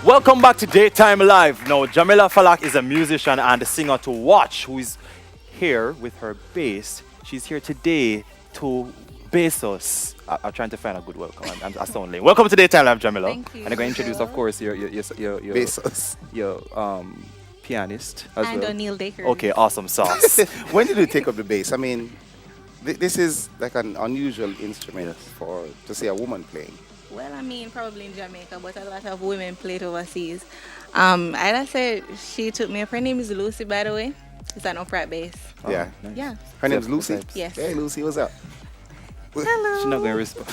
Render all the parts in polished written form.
Welcome back to Daytime Live. Now, Jamila Falak is a musician and a singer to watch who is here with her bass. She's here today to bass us. I'm trying to find a good welcome. I sound lame. Welcome to Daytime Live, Jamila. Thank you. And I'm going to introduce, of course, your Bass us. pianist as And well. O'Neill Baker. Okay, awesome sauce. When did you take up the bass? I mean, this is like an unusual instrument to see a woman playing. Well, I mean, probably in Jamaica, but a lot of women play it overseas. I said she took me up. Her name is Lucy, by the way. It's an upright bass. Yeah. Nice. Yeah. Her name's Lucy? Yes. Hey, Lucy, what's up? Hello. She's not going to respond.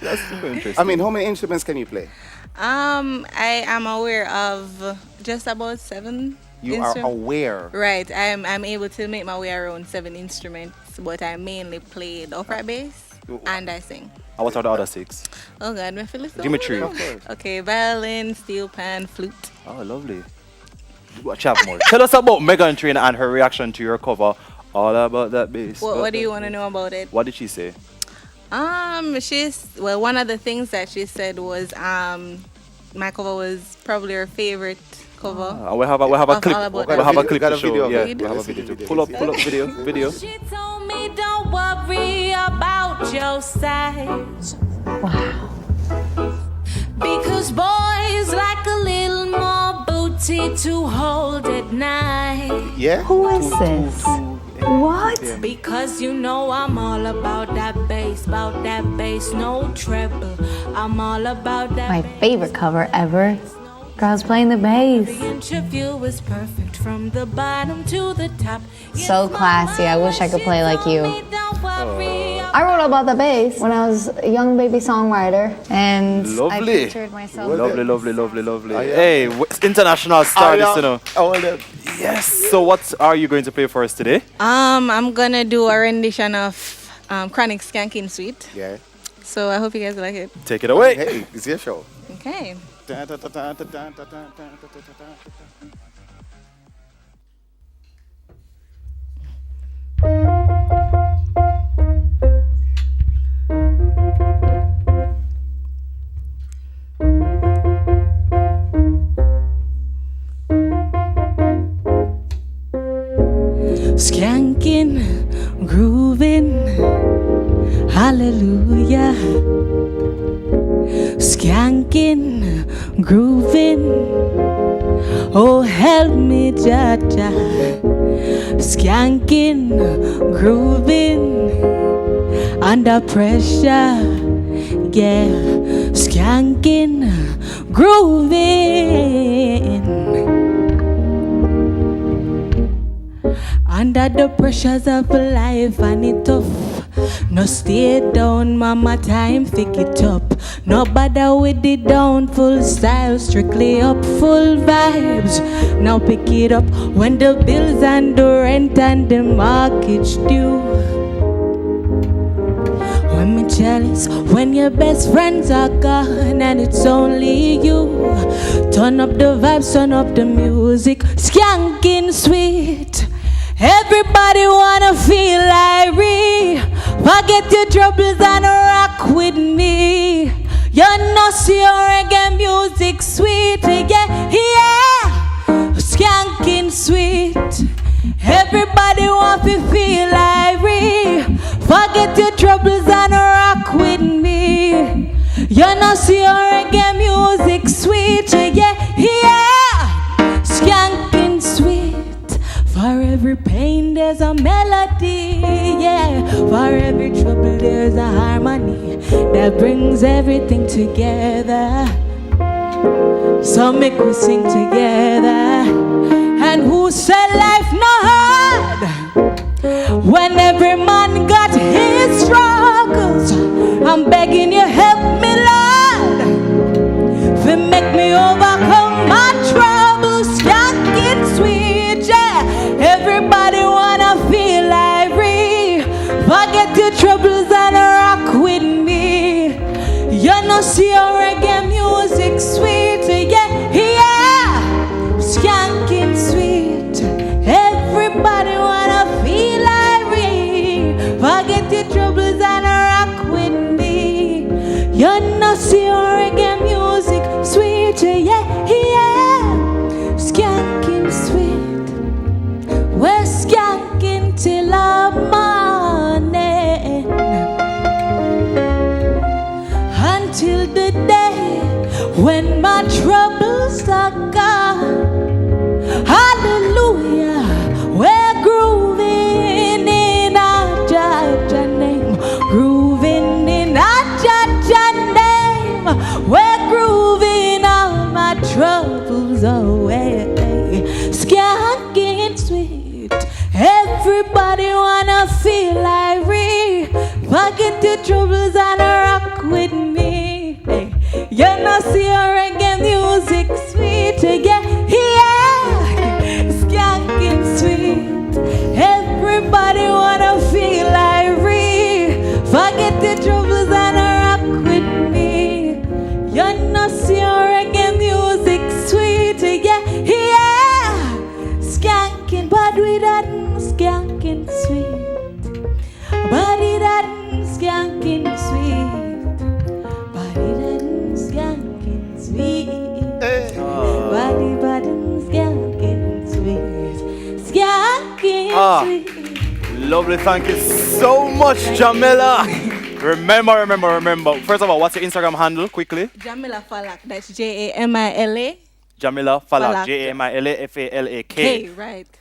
That's super interesting. I mean, how many instruments can you play? I am aware of just about 7 You are aware. Right. I'm able to make my way around 7 instruments, but I mainly play the upright bass and I sing. And what are the other 6? Oh God, my Phyllis. Give me 3. Okay, violin, steel pan, flute. Oh, lovely. Chat more. Tell us about Megan Trainor and her reaction to your cover, All About That Bass. What do you want to know about it? What did she say? One of the things that she said was my cover was probably her favorite cover. We have a clip. All About We That have a Bass. clip Got to a show. video. Yeah, We we have a do. video. To pull up video. She told me don't worry about your size. Wow. Because boys like a little more booty to hold at night. Yeah? Who is this? What? Because you know I'm all about that bass, no treble. I'm all about that My bass. favorite cover ever. Girls playing the bass. The interview was perfect from the bottom to the top. So classy. I wish I could play like you. Don't worry I wrote about the bass when I was a young baby songwriter, and I Lovely. pictured myself. Lovely. yeah. Hey, international star, this, you know. All them. Yes. So, what are you going to play for us today? I'm gonna do a rendition of Chronic Skanking Suite. Yeah. So I hope you guys like it. Take it away. Hey, it's your show. Okay. Skanking, grooving, hallelujah. Skanking, grooving, oh help me, Jaja. Skanking, grooving, under pressure, yeah. Skanking, grooving. Under the pressures of life and it tough. No stay down, mama, time pick it up. No bother with the down, full style, strictly up, full vibes. Now pick it up when the bills and the rent and the mortgage due. When me jealous, when your best friends are gone and it's only you. Turn up the vibes, turn up the music, skanking sweet. Everybody wanna feel Irie. Forget your troubles and rock with me. You know see your reggae music sweet, yeah. Skanking sweet. Everybody want to feel Irie. Forget your troubles and rock with me. You know see your reggae music sweet, yeah. Skanking sweet. For every pain there's a melody, yeah. For every trouble there's a harmony that brings everything together. So make we sing together. And who said life not hard? When every man got his struggles, I'm begging you help me, Lord, to make me overcome my troubles. Skanking sweet, yeah. Everybody wanna feel Irie. Forget your troubles and rock with me. You know see your reggae music sweet, yeah. Skanking sweet. Everybody wanna feel Irie. Forget your troubles and rock with me. till the day when my troubles are gone. Hallelujah, we're grooving in our Jaja name, grooving in our Jaja name. We're grooving all my troubles away. Skanking sweet, everybody wanna feel Irie. Forget your troubles and rock with me. Hey, you know see your reggae music sweet, yeah, yeah. Skanking sweet, everybody wanna feel Irie. Forget your troubles and rock with me. You know see your reggae music sweet, yeah, yeah. Skanking, but we done skanking sweet. Body that skanking sweet. Body that skanking sweet. Body skanking sweet. Skanking sweet. Lovely, thank you so much, Jamila. Remember. First of all, what's your Instagram handle, quickly? Jamila Falak, that's Jamila. Jamila Falak, Falak. Jamila Falak. Hey, right.